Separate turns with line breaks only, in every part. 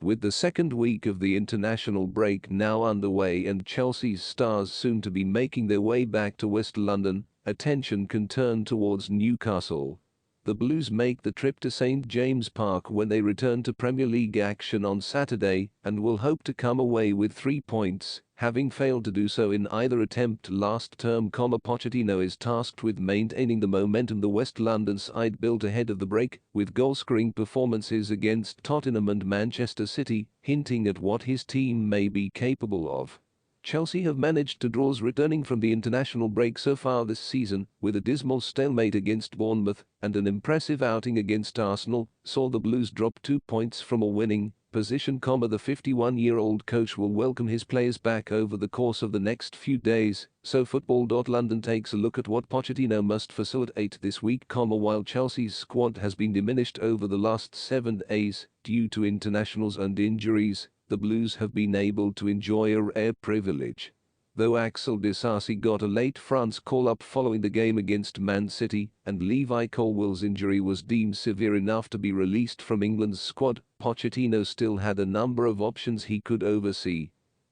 With the second week of the international break now underway and Chelsea's stars soon to be making their way back to West London, attention can turn towards Newcastle. The Blues make the trip to St James Park when they return to Premier League action on Saturday and will hope to come away with 3 points, having failed to do so in either attempt last term. Pochettino is tasked with maintaining the momentum the West London side built ahead of the break, with goal-scoring performances against Tottenham and Manchester City, hinting at what his team may be capable of. Chelsea have managed to draws returning from the international break so far this season, with a dismal stalemate against Bournemouth and an impressive outing against Arsenal, saw the Blues drop 2 points from a winning position. The 51-year-old coach will welcome his players back over the course of the next few days, so Football.London takes a look at what Pochettino must facilitate this week. While Chelsea's squad has been diminished over the last 7 days due to internationals and injuries, the Blues have been able to enjoy a rare privilege. Though Axel Disasi got a late France call-up following the game against Man City, and Levi Colwill's injury was deemed severe enough to be released from England's squad, Pochettino still had a number of options he could oversee.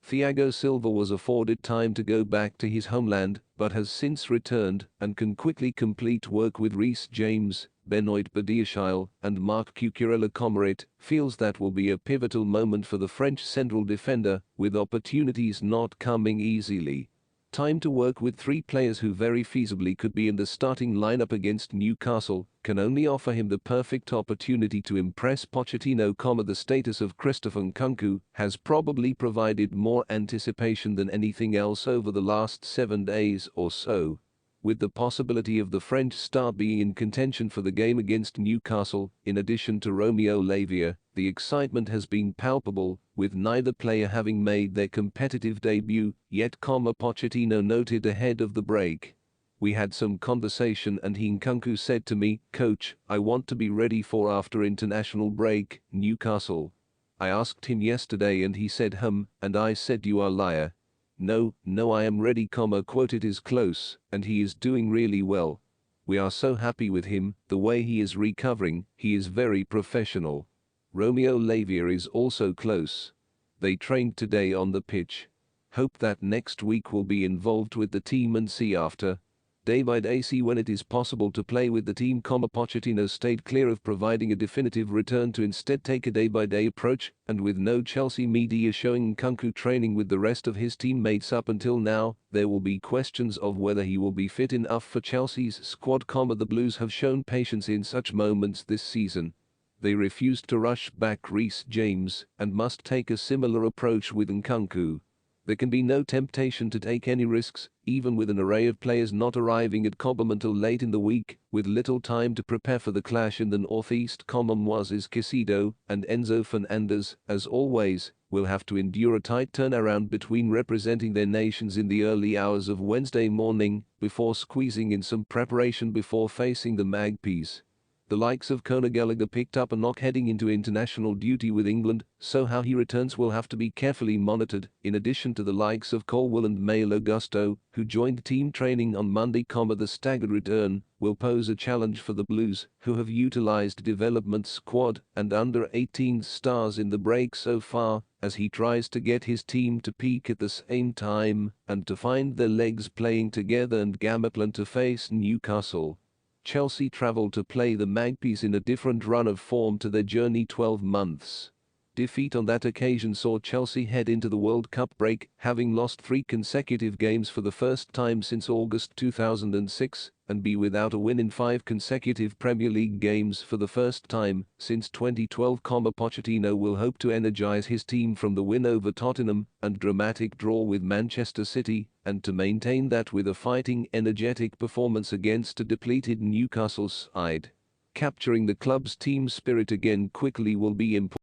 Thiago Silva was afforded time to go back to his homeland, but has since returned and can quickly complete work with Reece James, Benoit Badiashile, and Marc Cucurella. Feels that will be a pivotal moment for the French central defender, with opportunities not coming easily. Time to work with 3 players who very feasibly could be in the starting lineup against Newcastle can only offer him the perfect opportunity to impress Pochettino. The status of Christopher Nkunku has probably provided more anticipation than anything else over the last 7 days or so. With the possibility of the French star being in contention for the game against Newcastle, in addition to Romeo Lavia, the excitement has been palpable, with neither player having made their competitive debut yet. Pochettino noted ahead of the break. "We had some conversation and Nkunku said to me, 'Coach, I want to be ready for after international break, Newcastle.' I asked him yesterday and he said and I said you are liar. No, I am ready, quote it is close, and he is doing really well. We are so happy with him, the way he is recovering, he is very professional. Romeo Lavia is also close. They trained today on the pitch. Hope that next week will be involved with the team and see after day by day see when it is possible to play with the team. Pochettino stayed clear of providing a definitive return to instead take a day-by-day approach, and with no Chelsea media showing Nkunku training with the rest of his teammates up until now, there will be questions of whether he will be fit enough for Chelsea's squad. The Blues have shown patience in such moments this season. They refused to rush back Reece James and must take a similar approach with Nkunku. There can be no temptation to take any risks, even with an array of players not arriving at Cobham until late in the week, with little time to prepare for the clash in the northeast. Moises Caicedo and Enzo Fernandez, as always, will have to endure a tight turnaround between representing their nations in the early hours of Wednesday morning, before squeezing in some preparation before facing the Magpies. The likes of Conor Gallagher picked up a knock heading into international duty with England, so how he returns will have to be carefully monitored, in addition to the likes of Colwill and Malo Gusto, who joined team training on Monday. The staggered return will pose a challenge for the Blues, who have utilized development squad and under-18 stars in the break so far, as he tries to get his team to peak at the same time and to find their legs playing together and plan to face Newcastle. Chelsea travel to play the Magpies in a different run of form to their journey 12 months. Defeat on that occasion saw Chelsea head into the World Cup break, having lost 3 consecutive games for the first time since August 2006, and be without a win in 5 consecutive Premier League games for the first time since 2012. Pochettino will hope to energize his team from the win over Tottenham and dramatic draw with Manchester City, and to maintain that with a fighting, energetic performance against a depleted Newcastle side. Capturing the club's team spirit again quickly will be important.